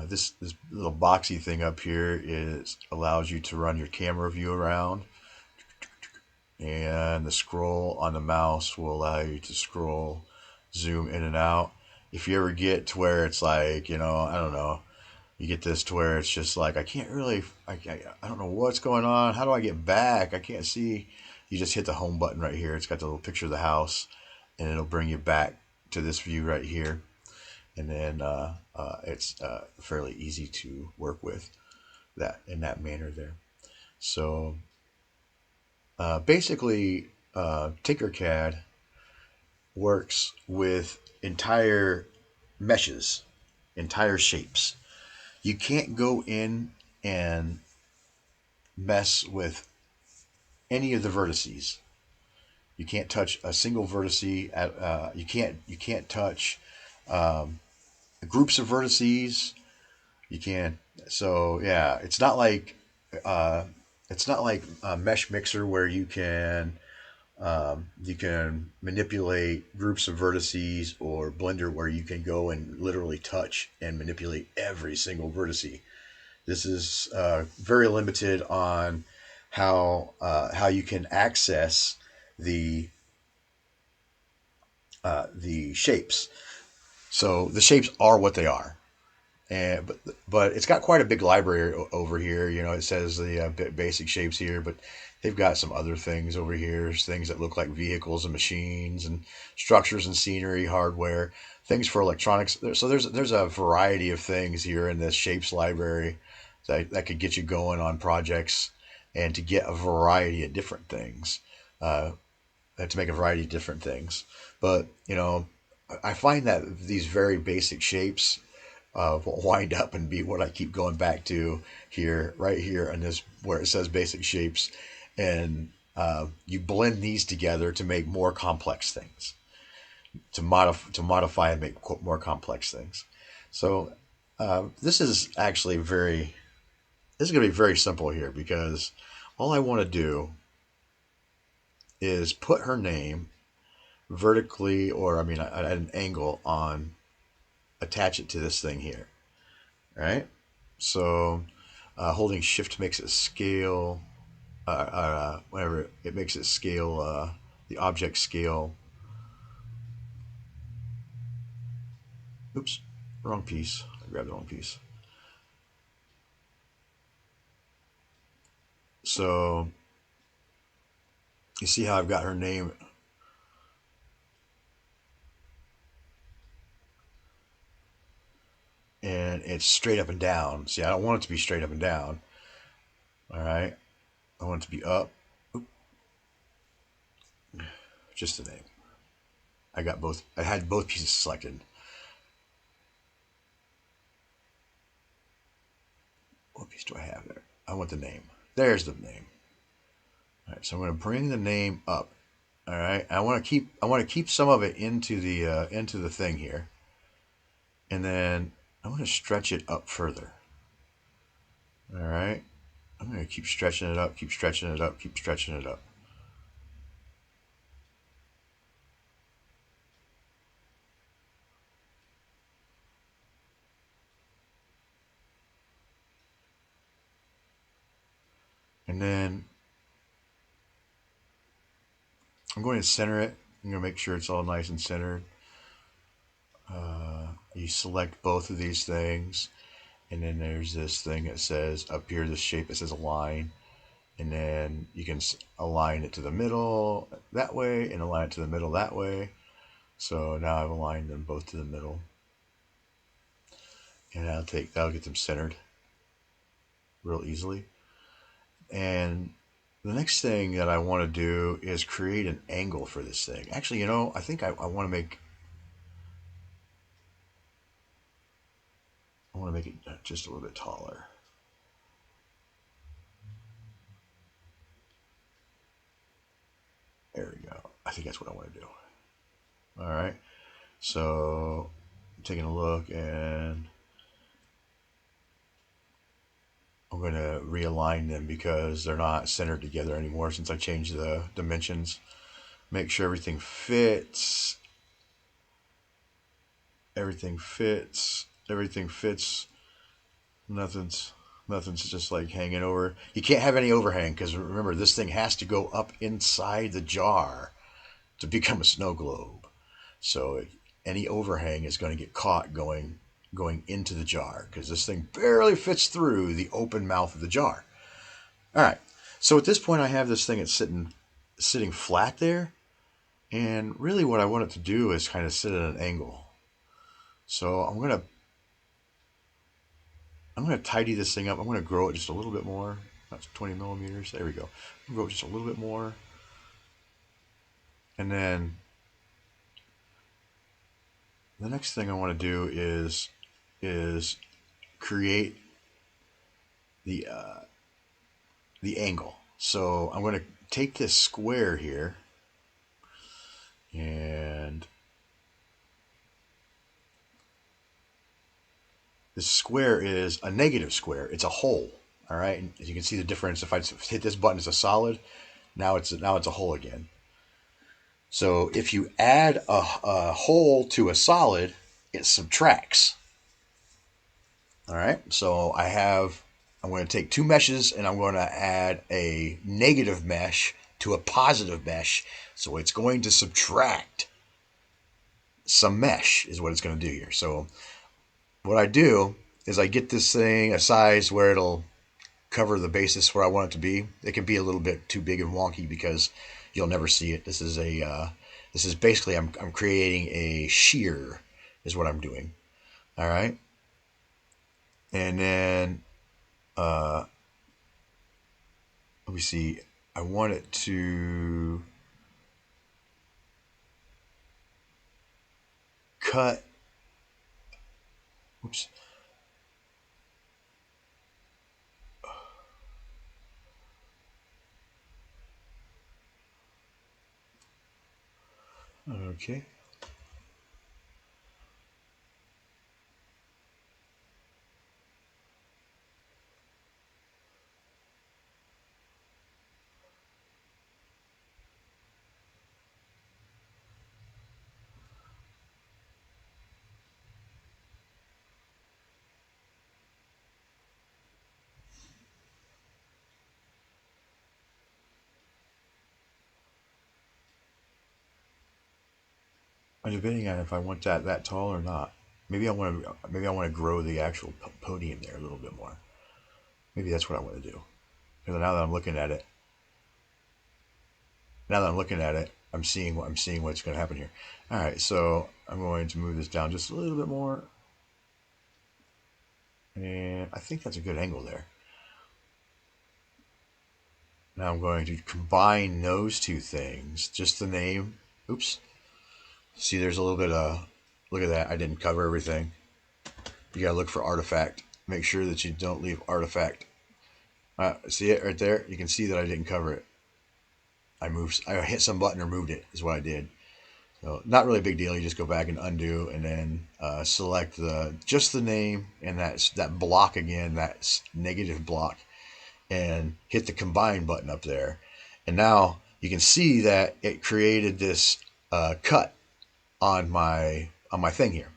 This little boxy thing up here is allows you to run your camera view around, and the scroll on the mouse will allow you to scroll, zoom in and out. If you ever get to where it's like, I don't know, you get this to where it's just like, I can't really, I don't know what's going on. How do I get back? I can't see. You just hit the home button right here. It's got the little picture of the house, and it'll bring you back to this view right here. And then it's fairly easy to work with that in that manner there. So basically, TinkerCAD works with entire meshes, entire shapes. You can't go in and mess with any of the vertices. You can't touch a single vertice. You can't touch um, groups of vertices. You can't. So yeah, uh, it's not like a mesh mixer where you can manipulate groups of vertices, or Blender where you can go and literally touch and manipulate every single vertice. This is very limited on how you can access the the shapes. So the shapes are what they are, and but it's got quite a big library over here. It says the basic shapes here, but they've got some other things over here. Things that look like vehicles and machines, and structures and scenery, hardware, things for electronics. So there's a variety of things here in this shapes library that could get you going on projects, and to get a variety of different things. Uh, to make a variety of different things. But I find that these very basic shapes wind up and be what I keep going back to here, right here, and this where it says basic shapes, and you blend these together to make more complex things, to modify and make more complex things. So this is actually very this is going to be very simple here, because all I want to do is put her name vertically, or I mean at an angle, attach it to this thing here. All right. So holding shift makes it scale. Whenever it makes it scale, the object scale. Oops, wrong piece. I grabbed the wrong piece. So you see how I've got her name, and it's straight up and down. See, I don't want it to be straight up and down. All right, I want it to be up. Oop, just the name. I got both. I had both pieces selected. What piece do I have there? I want the name. There's the name. All right, so I'm going to bring the name up. All right, I want to keep some of it into the thing here, and then I want to stretch it up further. All right, I'm going to keep stretching it up, keep stretching it up, keep stretching it up, and then I'm going to center it. I'm going to make sure it's all nice and centered. You select both of these things, and then there's this thing that says up here, this shape that says align, and then you can align it to the middle that way and align it to the middle that way. So now I've aligned them both to the middle, and that'll get them centered real easily. And the next thing that I want to do is create an angle for this thing. Actually, I think I want to make it just a little bit taller. There we go. I think that's what I want to do. All right. So I'm taking a look, and I'm going to realign them because they're not centered together anymore since I changed the dimensions. Make sure everything fits. Everything fits. Everything fits Nothing's nothing's just like hanging over. You can't have any overhang because remember this thing has to go up inside the jar to become a snow globe. So any overhang is going to get caught going into the jar because this thing barely fits through the open mouth of the jar. All right. So at this point, I have this thing that's sitting flat there, and really what I want it to do is kind of sit at an angle. So I'm gonna tidy this thing up. I'm gonna grow it just a little bit more. That's 20 millimeters. There we go. Grow it just a little bit more, and then the next thing I want to do is create the the angle. So I'm going to take this square here, and this square is a negative square. It's a hole. All right, and as you can see the difference. If I hit this button as a solid, now it's a hole again. So if you add a hole to a solid, it subtracts. All right, so I'm going to take two meshes and I'm going to add a negative mesh to a positive mesh. So it's going to subtract some mesh is what it's going to do here. So what I do is I get this thing a size where it'll cover the basis where I want it to be. It can be a little bit too big and wonky because you'll never see it. This is basically I'm creating a shear is what I'm doing. All right, and then let me see. I want it to cut. Oops. Okay. I'm debating on if I want that tall or not. Maybe I want to grow the actual podium there a little bit more. Maybe that's what I want to do. Because now that I'm looking at it, I'm seeing what's going to happen here. All right, so I'm going to move this down just a little bit more, and I think that's a good angle there. Now I'm going to combine those two things. Just the name. Oops. See, there's a little bit of. Look at that. I didn't cover everything. You gotta look for artifact. Make sure that you don't leave artifact. See it right there? You can see that I didn't cover it. I hit some button or moved it, is what I did. So not really a big deal. You just go back and undo, and then select just the name and that block again, that negative block, and hit the combine button up there. And now you can see that it created this cut on my thing here.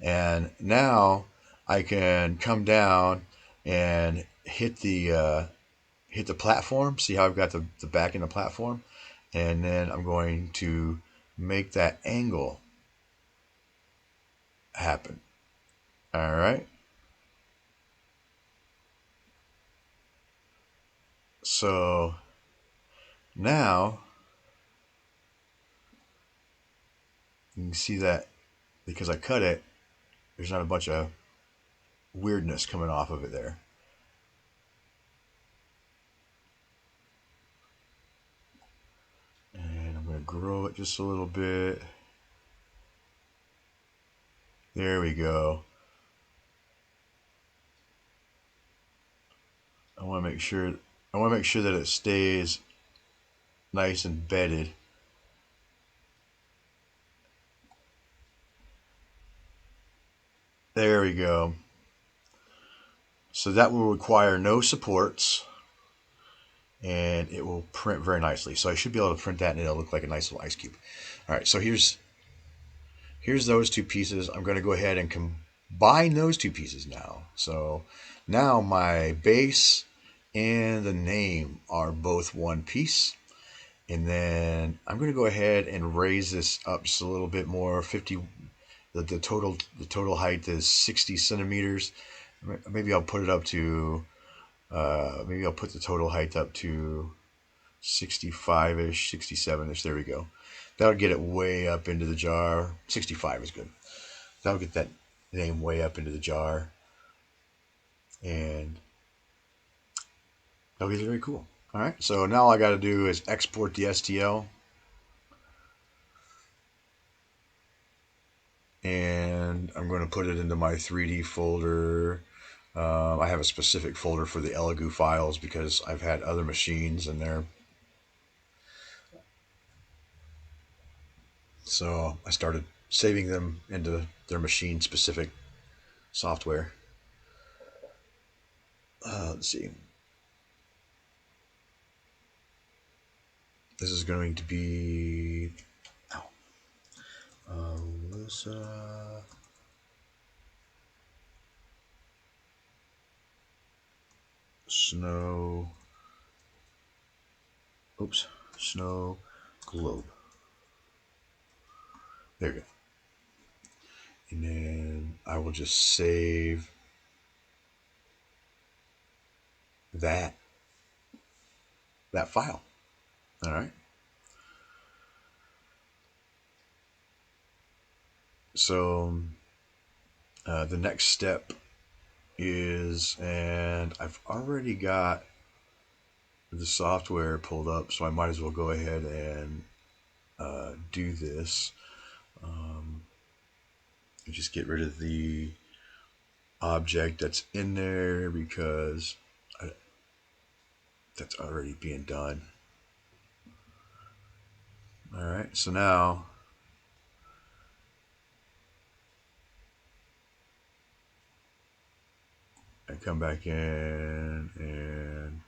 And now I can come down and hit the platform. See how I've got the back in the platform, and then I'm going to make that angle happen. All right. So now you can see that because I cut it, there's not a bunch of weirdness coming off of it there. And I'm going to grow it just a little bit. There we go. I want to make sure that it stays nice and bedded. There we go. So that will require no supports, and it will print very nicely. So I should be able to print that and it'll look like a nice little ice cube. All right, so here's those two pieces. I'm going to go ahead and Buying those two pieces now. So now my base and the name are both one piece. And then I'm going to go ahead and raise this up just a little bit more. 50. The total height is 60 centimeters. Maybe I'll put it up to. Maybe I'll put the total height up to 65-ish, 67-ish. There we go. That'll get it way up into the jar. 65 is good. That'll get that name way up into the jar, and that'll be very cool. All right. So now all I got to do is export the STL, and I'm going to put it into my 3D folder. I have a specific folder for the Elegoo files because I've had other machines in there. So I started saving them into their machine specific software. Let's see. This is going to be Alyssa Snow. Oops, Snow Globe. There you go. And then I will just save that file. All right. So the next step is, and I've already got the software pulled up, so I might as well go ahead and do this. Just get rid of the object that's in there because that's already being done. All right, so now I come back in and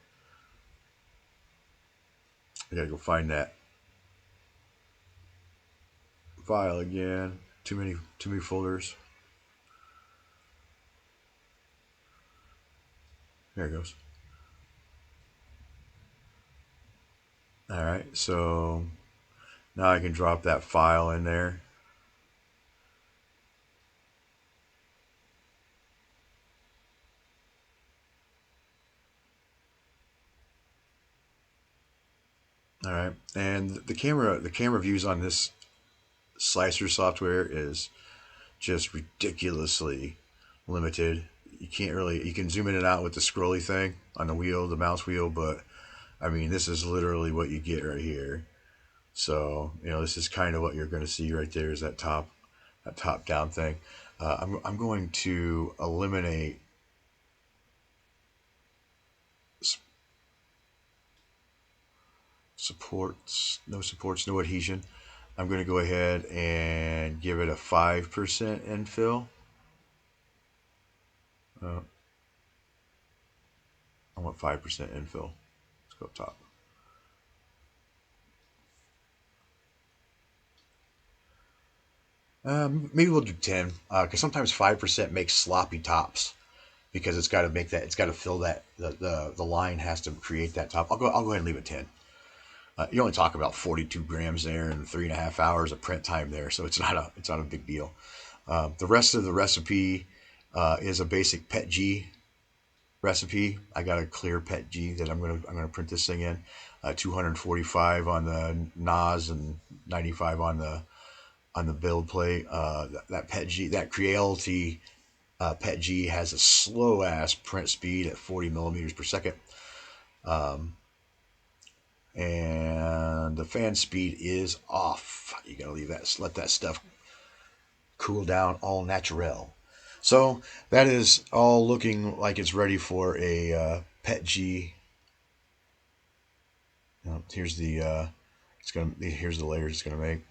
I gotta go find that file again. Too many folders. There it goes. All right, so now I can drop that file in there. All right, and the camera views on this slicer software is just ridiculously limited. You can't really, you can zoom in and out with the scrolly thing on the wheel, the mouse wheel, but I mean, this is literally what you get right here. So, this is kind of what you're going to see right there is that top down thing. I'm going to eliminate supports, no adhesion. I'm going to go ahead and give it a 5% infill. I want 5% infill. Let's go up top. Maybe we'll do 10 because sometimes 5% makes sloppy tops because it's got to make that, it's got to fill that, the line has to create that top. I'll go ahead and leave it 10. You only talk about 42 grams there and 3.5 hours of print time there, so it's not a big deal. The rest of the recipe is a basic PETG recipe. I got a clear PETG that I'm gonna print this thing in. 245 on the NOS and 95 on the build plate. That PETG, that Creality PETG has a slow ass print speed at 40 millimeters per second. And the fan speed is off. You gotta let that stuff cool down all natural. So that is all looking like it's ready for a PETG. Here's the here's the layers it's gonna make.